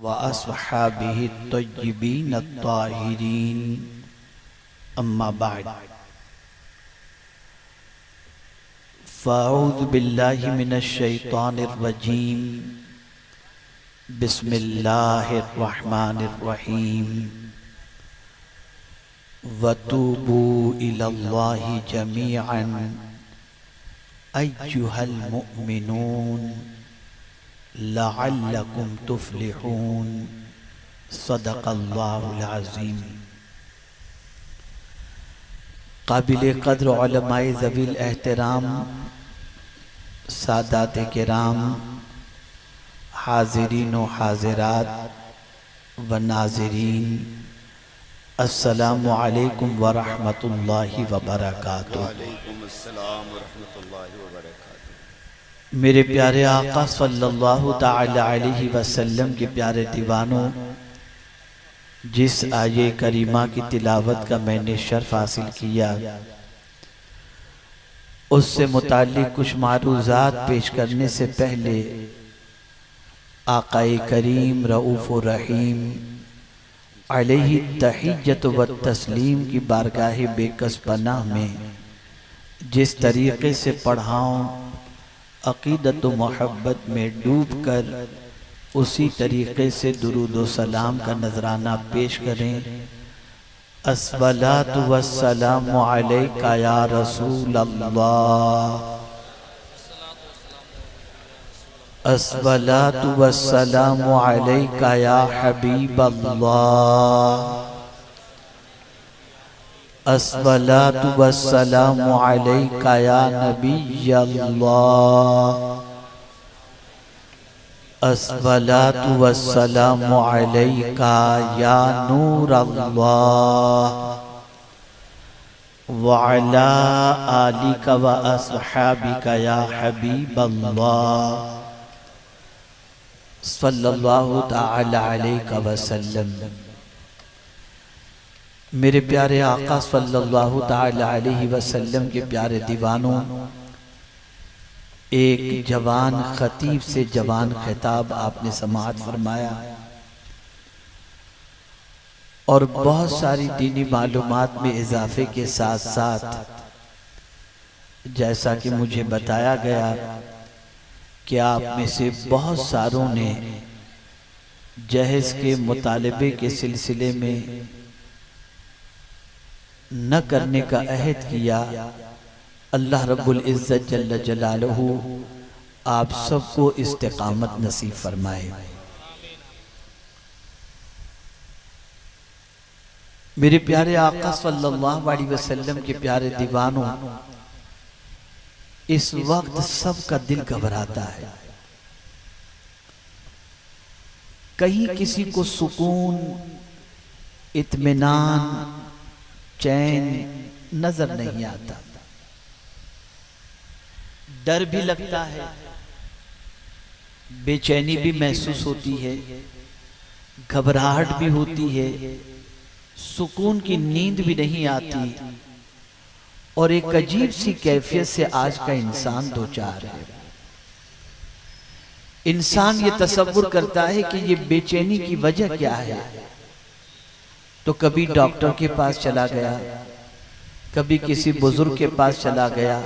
وأصحابه الطيبين الطاهرين أما بعد فأعوذ بالله من الشيطان الرجيم بسم الله الرحمن الرحيم وتوبوا إلى الله جميعا أيها المؤمنون لعلكم تفلحون صدق اللہ العظیم۔ قابل قدر علماء ذوی الاحترام، سادات کرام، حاضرین و حاضرات و ناظرین، السلام علیکم ورحمۃ اللہ وبرکاتہ۔ وعلیکم السلام ورحمۃ اللہ وبرکاتہ۔ میرے پیارے آقا صلی اللہ تعالی علیہ وسلم کے پیارے دیوانوں، جس آیے کریمہ کی تلاوت کا میں نے شرف حاصل کیا، اس سے متعلق کچھ معروضات پیش کرنے سے پہلے آقا کریم رؤوف الرحیم علیہ التحیۃ والتسلیم کی بارگاہ بے کس پناہ میں جس طریقے سے پڑھاؤں، عقیدت و محبت میں ڈوب کر اسی طریقے سے درود و سلام کا نذرانہ پیش کریں۔ الصلاۃ والسلام علیک یا رسول اللہ، الصلاۃ والسلام علیک یا حبیب اللہ، الصلاۃ والسلام علیک یا نبی اللہ، الصلاۃ والسلام علیک یا نور اللہ، وعلی آلک و اصحابک یا حبیب اللہ صلی اللہ تعالی علیہ وسلم۔ میرے پیارے آقا صلی اللہ تعالی علیہ وسلم کے پیارے دیوانوں، ایک جوان خطیب سے جوان خطاب آپ نے سماعت فرمایا، اور بہت ساری دینی معلومات میں اضافے کے ساتھ ساتھ جیسا کہ مجھے بتایا گیا کہ آپ میں سے بہت ساروں نے جہیز کے مطالبے کے سلسلے میں نہ کرنے کا عہد کیا۔ اللہ رب العزت جل جلالہ آپ سب کو استقامت نصیب فرمائے۔ میرے پیارے آقا صلی اللہ علیہ وسلم کے پیارے دیوانوں، اس وقت سب کا دل گھبراتا ہے، کہیں کسی کو سکون، اطمینان، چین نظر نہیں آتا، ڈر بھی لگتا ہے، بے چینی بھی محسوس ہوتی ہے، گھبراہٹ بھی ہوتی ہے، سکون کی نیند بھی نہیں آتی، اور ایک عجیب سی کیفیت سے آج کا انسان دوچار ہے۔ انسان یہ تصور کرتا ہے کہ یہ بے چینی کی وجہ کیا ہے، تو کبھی ڈاکٹر کے پاس چلا گیا، کبھی کسی بزرگ کے پاس چلا گیا،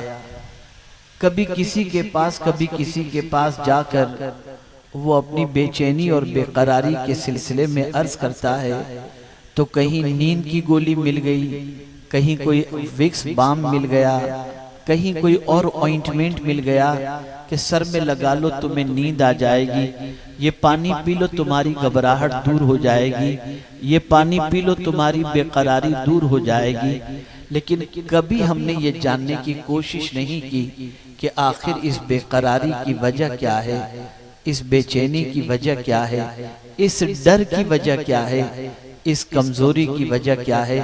کبھی کسی کے پاس جا کر وہ اپنی بے چینی اور بے قراری کے سلسلے میں عرض کرتا ہے، تو کہیں نیند کی گولی مل گئی، کہیں کوئی وکس بام مل گیا، کہیں کوئی اور آئنٹمنٹ مل گیا کہ سر میں لگا لو تمہیں نیند آ جائے گی، یہ پانی پی لو تمہاری گھبراہٹ دور ہو جائے گی، یہ پانی پی لو تمہاری بے قراری دور ہو جائے گی۔ لیکن کبھی ہم نے یہ جاننے کی کوشش نہیں کی کہ آخر اس بے قراری کی وجہ کیا ہے، اس بے چینی کی وجہ کیا ہے، اس ڈر کی وجہ کیا ہے، اس کمزوری کی وجہ کیا ہے۔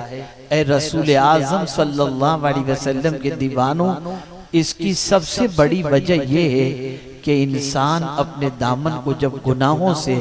اے رسول اعظم صلی اللہ علیہ وسلم کے دیوانوں، اس کی سب سے بڑی وجہ یہ ہے کہ انسان اپنے دامن کو جب گناہوں سے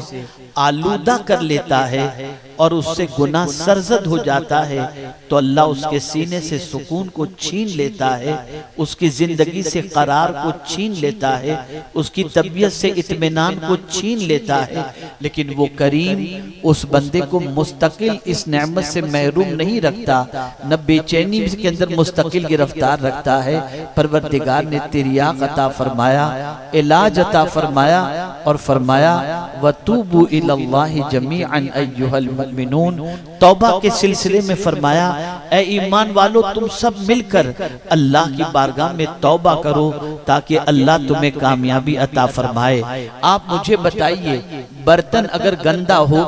آلودہ کر لیتا ہے اور اس سے گناہ سرزد ہو جاتا ہے تو اللہ اس کے سینے سے سکون کو چھین لیتا ہے، اس کی زندگی سے قرار کو چھین لیتا ہے، اس کی طبیعت سے اطمینان کو چھین لیتا ہے۔ لیکن وہ کریم اس بندے کو مستقل اس نعمت سے محروم نہیں رکھتا، نہ بے چینی کے اندر مستقل گرفتار رکھتا ہے۔ پروردگار نے تریاق عطا فرمایا، علاج عطا فرمایا اور فرمایا وَتُوبُوا إِلَى اللَّهِ جَمِيعًا أَيُّهَا الْمُؤْمِنُونَ۔ توبہ کے سلسلے میں فرمایا اے ایمان والو تم سب مل کر اللہ کی بارگاہ میں توبہ کرو تاکہ اللہ تمہیں کامیابی عطا فرمائے۔ آپ مجھے بتائیے برتن اگر گندا ہو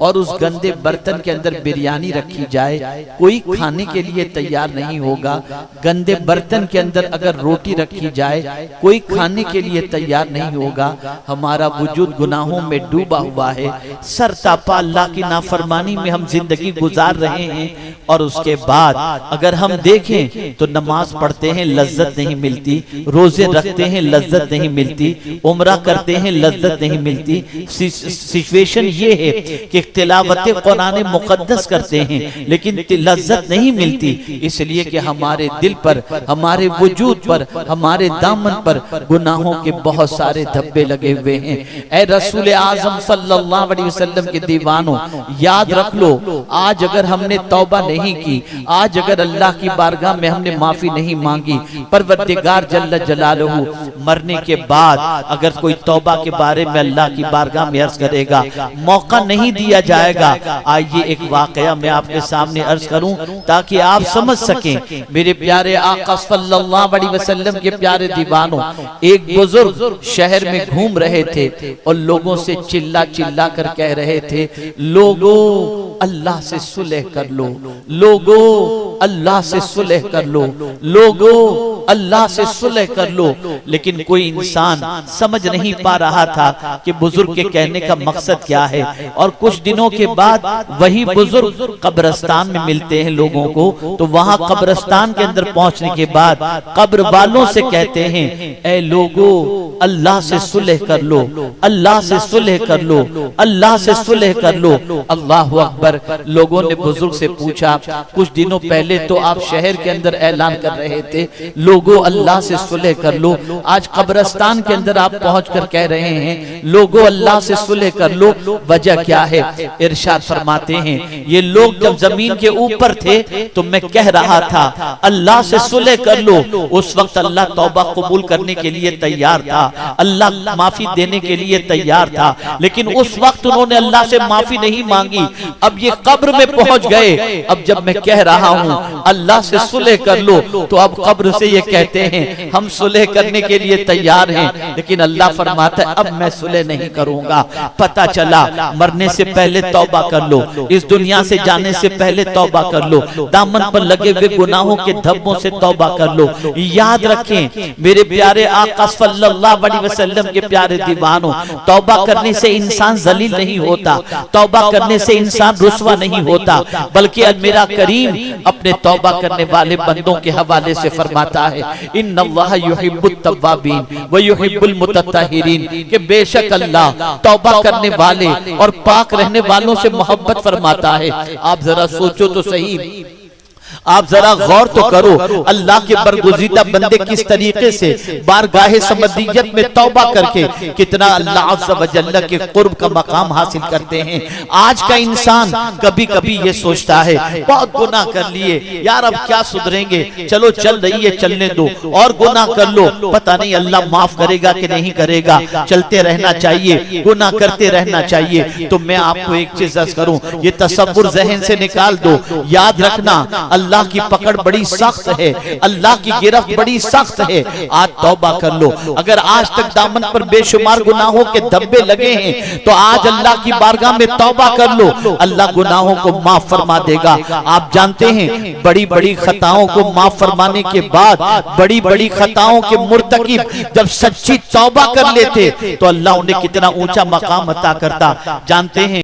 اور اس گندے برتن کے اندر بریانی رکھی جائے کوئی کھانے کے لیے تیار نہیں ہوگا، گندے برتن کے اندر اگر روٹی رکھی جائے کوئی کھانے کے لیے تیار نہیں ہوگا۔ ہمارا وجود گناہوں میں ڈوبا ہوا ہے، سر تاپا اللہ کی نافرمانی میں ہم زندگی گزار رہے ہیں، اور اس کے بعد اگر ہم دیکھیں تو نماز پڑھتے ہیں لذت نہیں ملتی، روزے رکھتے ہیں لذت نہیں ملتی، عمرہ کرتے ہیں لذت نہیں ملتی۔ سچویشن یہ ہے کہ تلاوت قرآن مقدس کرتے ہیں لیکن لذت نہیں ملتی، اس لیے کہ ہمارے دل پر، ہمارے وجود پر، ہمارے دامن پر گناہوں کے بہت سارے دھبے لگے ہوئے ہیں۔ اے رسول اعظم صلی اللہ علیہ وسلم کے دیوانوں یاد رکھ لو، آج اگر ہم نے توبہ نہیں کی، آج اگر اللہ کی بارگاہ میں ہم نے معافی نہیں مانگی، پروردگار جل جلالہ مرنے کے بعد اگر کوئی توبہ کے بارے میں اللہ کی بارگاہ میں عرض کرے گا موقع نہیں دیا جائے گا۔ آئیے ایک واقعہ میں آپ کے سامنے عرض کروں تاکہ آپ سمجھ سکیں۔ میرے پیارے آقا صلی اللہ علیہ وسلم کے پیارے دیوانوں، ایک بزرگ شہر میں گھوم رہے تھے اور لوگوں سے چلا چلا کر کہہ رہے تھے لوگو اللہ سے صلح کر لو، لوگو اللہ سے صلح کر لو، لوگو اللہ سے صلح کر لو۔ لیکن کوئی انسان سمجھ نہیں پا رہا تھا کہ بزرگ کے کہنے کا مقصد کیا ہے۔ اور کچھ دنوں کے بعد وہی بزرگ قبرستان میں ملتے ہیں لوگوں کو، تو وہاں قبرستان کے اندر پہنچنے کے بعد قبر والوں سے کہتے ہیں اے لوگو اللہ سے صلح کر لو، اللہ سے صلح کر لو، اللہ سے صلح کر لو۔ اللہ اکبر۔ لوگوں نے بزرگ سے پوچھا کچھ دنوں پہلے تو آپ شہر کے اندر اعلان کر رہے تھے لوگو اللہ سے صلح کر لو، آج قبرستان کے اندر آپ پہنچ کر کہہ رہے ہیں لوگو اللہ سے صلح کر لو، وجہ کیا ہے؟ ارشاد فرماتے ہیں یہ لوگ جب زمین کے اوپر تھے تو میں کہہ رہا تھا اللہ سے صلح کر لو، اس وقت اللہ توبہ قبول کرنے کے لیے تیار تھا، اللہ معافی دینے کے لیے تیار تھا، لیکن اس وقت انہوں نے اللہ سے معافی نہیں مانگی۔ اب یہ قبر میں پہنچ گئے، اب جب میں کہہ رہا ہوں اللہ سے صلح کر لو تو اب قبر سے یہ کہتے ہیں ہم صلح کرنے کے لیے تیار ہیں، لیکن اللہ فرماتا ہے اب میں صلح نہیں کروں گا۔ پتہ چلا مرنے سے پہلے توبہ کر لو، اس دنیا سے جانے سے پہلے توبہ کر لو، دامن پر لگے ہوئے گناہوں کے دھبوں سے توبہ کر لو۔ یاد رکھیں میرے پیارے آقا صلی اللہ علیہ وسلم کے پیارے دیوانوں، توبہ کرنے سے انسان ذلیل نہیں ہوتا، توبہ کرنے سے انسان رسوا نہیں ہوتا، بلکہ میرا کریم اپنے توبہ کرنے والے بندوں کے حوالے سے فرماتا ہے ان اللہ یحب التوابین ویحب المتطہرین، کہ بے شک اللہ توبہ کرنے والے اور پاک رہنے والوں سے محبت فرماتا ہے۔ آپ ذرا سوچو تو صحیح، آپ ذرا غور تو کرو اللہ کے برگزیدہ بندے کس طریقے سے بارگاہ سمدیت میں توبہ کر کے کتنا اللہ عز و جل کے قرب کا مقام حاصل کرتے ہیں۔ آج کا انسان کبھی کبھی یہ سوچتا ہے بہت گناہ کر لیے یار اب کیا سدھریں گے، چلو چل رہی ہے چلنے دو، اور گناہ کر لو پتہ نہیں اللہ معاف کرے گا کہ نہیں کرے گا، چلتے رہنا چاہیے، گناہ کرتے رہنا چاہیے۔ تو میں آپ کو ایک چیز عرض کروں، یہ تصور ذہن سے نکال دو، یاد رکھنا اللہ کی پکڑ بڑی سخت ہے، اللہ کی گرفت بڑی سخت ہے۔ آج توبہ کر لو، اگر آج تک دامن پر بے شمار گناہوں کے دھبے لگے ہیں تو آج اللہ کی بارگاہ میں توبہ کر لو، اللہ گناہوں کو معاف فرما دے گا۔ آپ جانتے ہیں بڑی بڑی خطاؤں کو معاف فرمانے کے بعد بڑی بڑی خطاؤں کے مرتکب جب سچی توبہ کر لیتے تو اللہ انہیں کتنا اونچا مقام عطا کرتا۔ جانتے ہیں